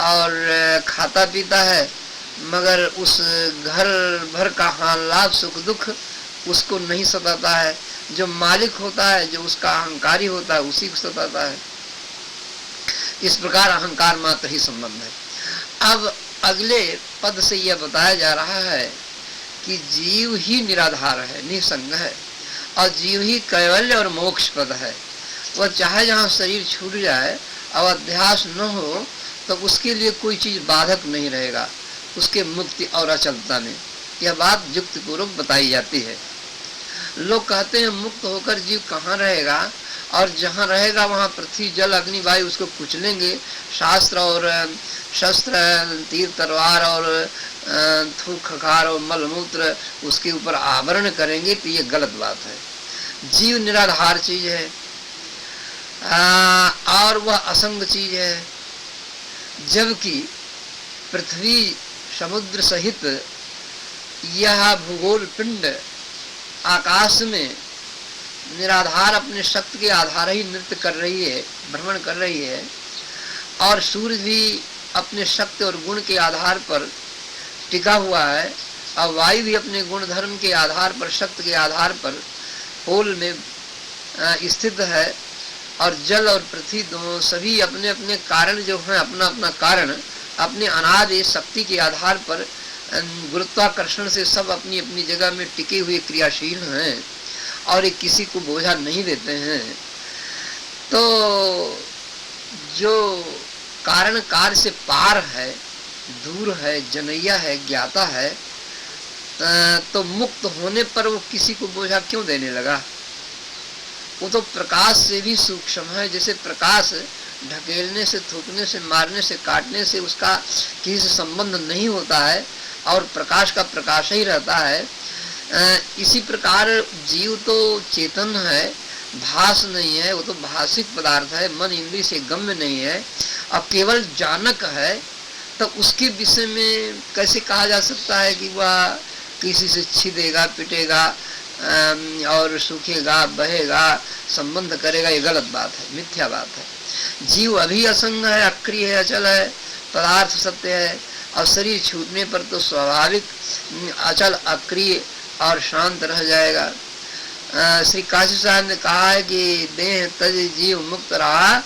और खाता पीता है, मगर उस घर भर का हाल लाभ सुख दुख उसको नहीं सताता है। जो मालिक होता है, जो उसका अहंकारी होता है, उसी को सताता है। इस प्रकार अहंकार मात्र ही संबंध है। अब अगले पद से यह बताया जा रहा है कि जीव ही निराधार है, निसंग है, और जीव ही कैवल्य और मोक्ष पद है। वह चाहे जहाँ शरीर छूट जाए और अध्यास न हो तो उसके लिए कोई चीज बाधक नहीं रहेगा उसके मुक्ति और अचलता में। यह बात युक्ति पूर्वक बताई जाती है। लोग कहते हैं मुक्त होकर जीव कहाँ रहेगा, और जहाँ रहेगा वहाँ पृथ्वी जल अग्नि वायु उसको कुचलेंगे, शास्त्र और शस्त्र तीर तलवार और थूक खखार और मलमूत्र उसके ऊपर आवरण करेंगे, तो ये गलत बात है। जीव निराधार चीज है और वह असंग चीज है, जबकि पृथ्वी समुद्र सहित यह भूगोल पिंड आकाश में निराधार अपने शक्ति के आधार ही नृत्य कर रही है, भ्रमण कर रही है, और सूर्य भी अपने शक्ति और गुण के आधार पर टिका हुआ है, और वायु भी अपने गुण धर्म के आधार पर, शक्ति के आधार पर पोल में स्थित है, और जल और पृथ्वी दोनों सभी अपने अपने कारण जो हैं, अपना अपना कारण अपने अनादि शक्ति के आधार पर गुरुत्वाकर्षण से सब अपनी अपनी जगह में टिके हुए क्रियाशील हैं, और एक किसी को बोझा नहीं देते हैं। तो जो कारण कार्य से पार है, दूर है, जनैया है, ज्ञाता है, तो मुक्त होने पर वो किसी को बोझा क्यों देने लगा? वो तो प्रकाश से भी सूक्ष्म है। जैसे प्रकाश ढकेलने से, थूकने से, मारने से, काटने से उसका किसी से संबंध नहीं होता है और प्रकाश का प्रकाश ही रहता है, इसी प्रकार जीव तो चेतन है, भास नहीं है, वो तो भाषिक पदार्थ है, मन इंद्रिय से गम्य नहीं है और केवल जानक है। तो उसके विषय में कैसे कहा जा सकता है कि वह किसी से छिदेगा, पिटेगा और सूखेगा, बहेगा, संबंध करेगा? ये गलत बात है, मिथ्या बात है। जीव अभी असंग है, अक्रिय है, अचल है, पदार्थ सत्य है, और शरीर छूटने पर तो स्वाभाविक अचल, अक्रिय और शांत रह जाएगा। श्री काशी साहब ने कहा है कि देह तज जीव मुक्त रहा,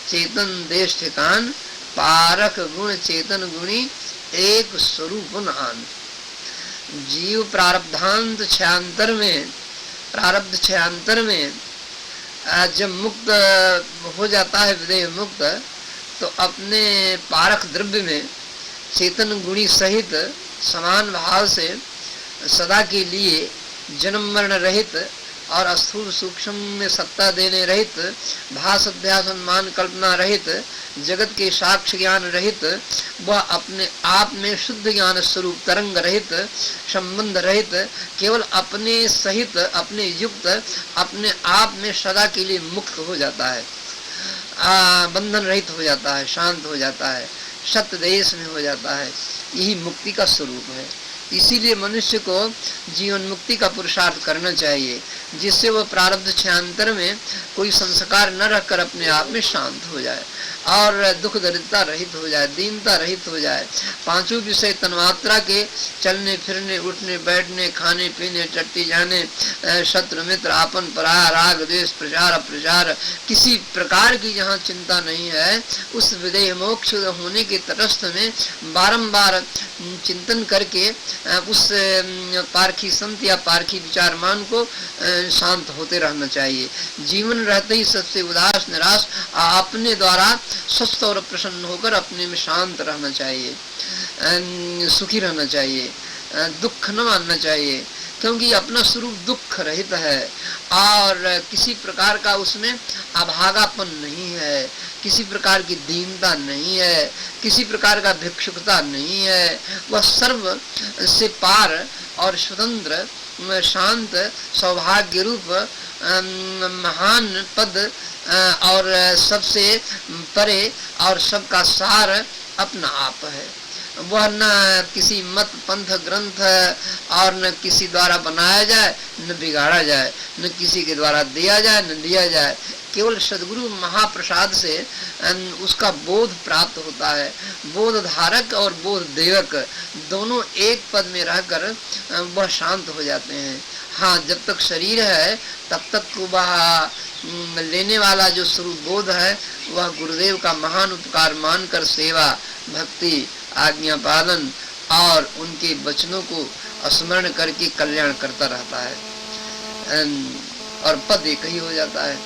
चेतन देश ठिकान, पारक गुण चेतन गुणी, एक स्वरूप आन। जीव प्रारब्धांत क्षयांतर में, प्रारब्ध क्षयांतर में जब मुक्त हो जाता है, विदेह मुक्त, तो अपने पारक द्रव्य में चेतन गुणी सहित समान भाव से सदा के लिए जन्म मरण रहित और स्थूल सूक्ष्म में सत्ता देने रहित, भास अध्यास अनुमान कल्पना रहित, जगत के साक्ष्य ज्ञान रहित, वह अपने आप में शुद्ध ज्ञान स्वरूप तरंग रहित, संबंध रहित, केवल अपने सहित, अपने युक्त, अपने आप में सदा के लिए मुक्त हो जाता है, बंधन रहित हो जाता है, शांत हो जाता है, सत्य देश में हो जाता है। यही मुक्ति का स्वरूप है। इसीलिए मनुष्य को जीवन मुक्ति का पुरुषार्थ करना चाहिए, जिससे वह प्रारब्ध क्षयांतर में कोई संस्कार न रखकर अपने आप में शांत हो जाए और दुख दरिद्रता रहित हो जाए, दीनता रहित हो जाए। पांचों विषय तन्मात्रा के चलने फिरने, उठने बैठने, खाने पीने, टट्टी जाने, शत्रु मित्र आपन पराया, राग द्वेष, प्रचार अप्रचार, किसी प्रकार की जहाँ चिंता नहीं है, उस विदेह मोक्ष होने के तटस्थ में बारंबार चिंतन करके उस पारखी संत या पारखी विचारमान को शांत होते रहना चाहिए। जीवन रहते ही सबसे उदास निराश अपने द्वारा स्वस्थ और प्रसन्न होकर अपने में शांत रहना चाहिए, सुखी रहना चाहिए, दुख न मानना चाहिए, क्योंकि अपना स्वरूप दुख रहित है और किसी प्रकार का उसमें अभागापन नहीं है, किसी प्रकार की दीनता नहीं है, किसी प्रकार का भिक्षुकता नहीं है। वह सर्व से पार और स्वतंत्र, शांत, सौभाग्य रूप महान पद और सबसे परे और सबका सार अपना आप है। वह न किसी मत पंथ ग्रंथ और न किसी द्वारा बनाया जाए, न बिगाड़ा जाए, न किसी के द्वारा दिया जाए, न लिया जाए। केवल सदगुरु महाप्रसाद से उसका बोध प्राप्त होता है। बोध धारक और बोध देवक दोनों एक पद में रहकर वह शांत हो जाते हैं। हाँ, जब तक शरीर है तब तक वह लेने वाला जो स्वरूप बोध है वह गुरुदेव का महान उपकार मानकर सेवा, भक्ति, आज्ञा पालन और उनके वचनों को स्मरण करके कल्याण करता रहता है और पद एक ही हो जाता है।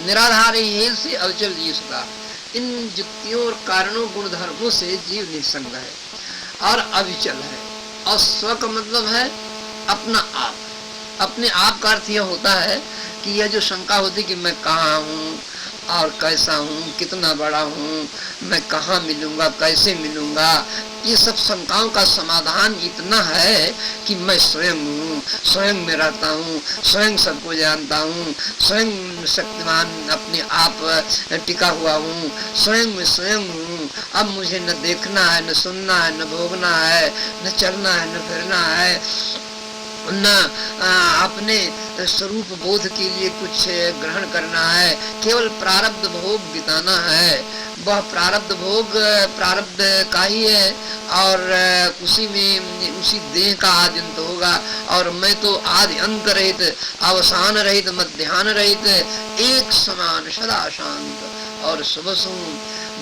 निराधार हेल से अवचल जीव सदा। इन युक्तियों और कारणों गुण धर्मों से जीव निसंग है और अविचल है। और स्व का मतलब है अपना आप। अपने आप का अर्थ यह होता है कि यह जो शंका होती कि मैं कहाँ हूँ और कैसा हूँ, कितना बड़ा हूँ, मैं कहाँ मिलूंगा, कैसे मिलूंगा, ये सब शंकाओं का समाधान इतना है कि मैं स्वयं हूँ, स्वयं में रहता हूँ, स्वयं सबको जानता हूँ, स्वयं शक्तिमान अपने आप टिका हुआ हूँ, स्वयं में स्वयं हूँ। अब मुझे न देखना है, न सुनना है, न भोगना है, न चलना है, न फिरना है, न अपने स्वरूप बोध के लिए कुछ ग्रहण करना है, केवल प्रारब्ध भोग बिताना है। वह प्रारब्ध भोग प्रारब्ध का ही है और उसी में उसी देह का आदि अंत होगा। और मैं तो आदि अंत रहित, अवसान रहित, मध्याह्न रहित, एक समान सदा शांत और सुबह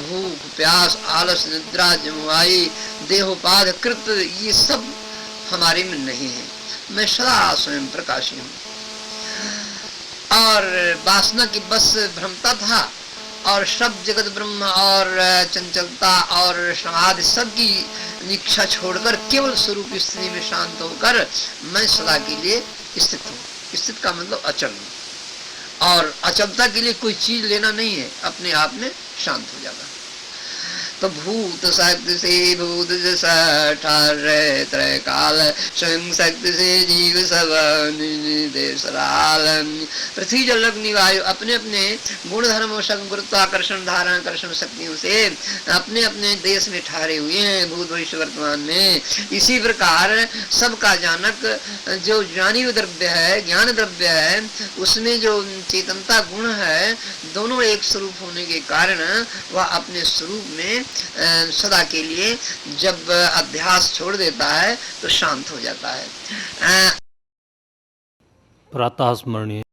भूख प्यास आलस निद्रा जमुआई देहोपाध कृत ये सब हमारे में नहीं है। मैं सदा स्वयं प्रकाशी हूँ। और वासना की बस भ्रमता था और सब जगत ब्रह्म और चंचलता और समाधि सब की इच्छा छोड़कर केवल स्वरूप स्थिति में शांत होकर मैं सदा के लिए स्थित हूँ। स्थित का मतलब अचल हूँ और अचलता के लिए कोई चीज लेना नहीं है, अपने आप में शांत हो जाना। तो भूत शक्ति से भूत ठारे त्रय काल स्वयं शक्ति से जीव सब पृथ्वी जल अग्नि वायु अपने अपने गुण धर्म और गुरुत्वाकर्षण धाराकर्षण शक्तियों से अपने अपने देश में ठहरे हुए हैं भूत भविष्य वर्तमान में। इसी प्रकार सबका जानक जो ज्ञानी द्रव्य है, ज्ञान द्रव्य है, उसमें जो चेतनता गुण है, दोनों एक स्वरूप होने के कारण वह अपने स्वरूप में सदा के लिए जब अध्यास छोड़ देता है तो शांत हो जाता है। प्रातः स्मरणीय